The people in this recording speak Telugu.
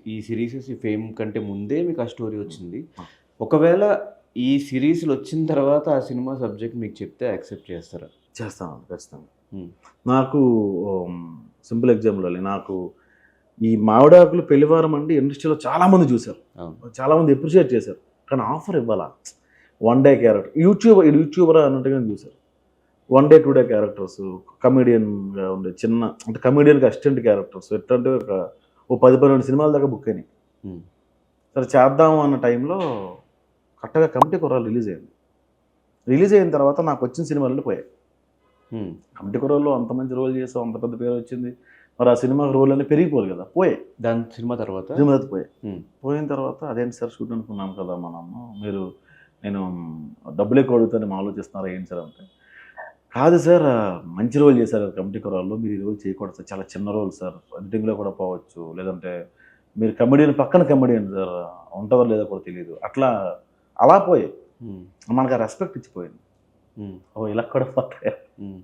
ఈ సిరీసెస్ ఈ ఫేమ్ కంటే ముందే మీకు ఆ స్టోరీ వచ్చింది. ఒకవేళ ఈ సీరీస్‌లు వచ్చిన తర్వాత ఆ సినిమా సబ్జెక్ట్ మీకు చెప్తే యాక్సెప్ట్ చేస్తారా? చేస్తాను ఖచ్చితంగా. హ్మ్. నాకు సింపుల్ ఎగ్జాంపుల్ నాకు ఈ మావిడాకులు పెళ్లివారం అండి ఇండస్ట్రీలో చాలామంది చూశారు. అవును. చాలామంది అప్రిషియేట్ చేశారు. కానీ ఆఫర్ ఇవ్వాలా? వన్ డే క్యారెక్టర్ యూట్యూబరా అన్నట్టుగా చూశారు. వన్ డే, 2 డే క్యారెక్టర్స్ కమెడియన్‌గా ఉండే చిన్న అంటే కమెడియన్‌కి అసిస్టెంట్ క్యారెక్టర్స్ ఎట్లంటే ఓ 10, 12 సినిమాల దాకా బుక్ అయినాయి. హ్మ్. సరే చేద్దాం అన్న టైంలో కరెక్ట్‌గా కమిటీ కుర్రాళ్ళు రిలీజ్ అయింది. రిలీజ్ అయిన తర్వాత నాకొచ్చిన సినిమాలన్నీ పోయాయి. హ్మ్. కమిటీ కుర్రాళ్ళు అంత మంచి రోల్ చేసాం, అంత పెద్ద పేరు వచ్చింది. మరి ఆ సినిమాకి రోల్ అన్నీ పెరిగిపోవాలి కదా! పోయాయి. దాని సినిమా తర్వాత? సినిమా అయితే పోయాయి. హ్మ్. పోయిన తర్వాత అదేంటి సార్ షూట్ అనుకున్నాం కదా మనము. నేను డబ్బులు ఎక్కువ అడుగుతానని ఆలోచిస్తున్నారా ఏంటి సార్ అంటే, కాదు సార్ మంచి రోల్ చేశారు కమిటీ కుర్రాళ్ళు. మీరు ఈ రోల్ చేయకూడదు సార్. చాలా చిన్న రోల్ సార్. ఎడిటింగ్‌లో కూడా పోవచ్చు. లేదంటే మీరు కమెడియన్ పక్కన కమెడియన్ సార్. ఉంటదో లేదో కూడా తెలీదు. అలా పోయాయి. హ్మ్. మనకు ఆ రెస్పెక్ట్ ఇచ్చిపోయింది. హ్మ్. ఓహ్! ఇలా కూడా పోతాయా? హ్మ్.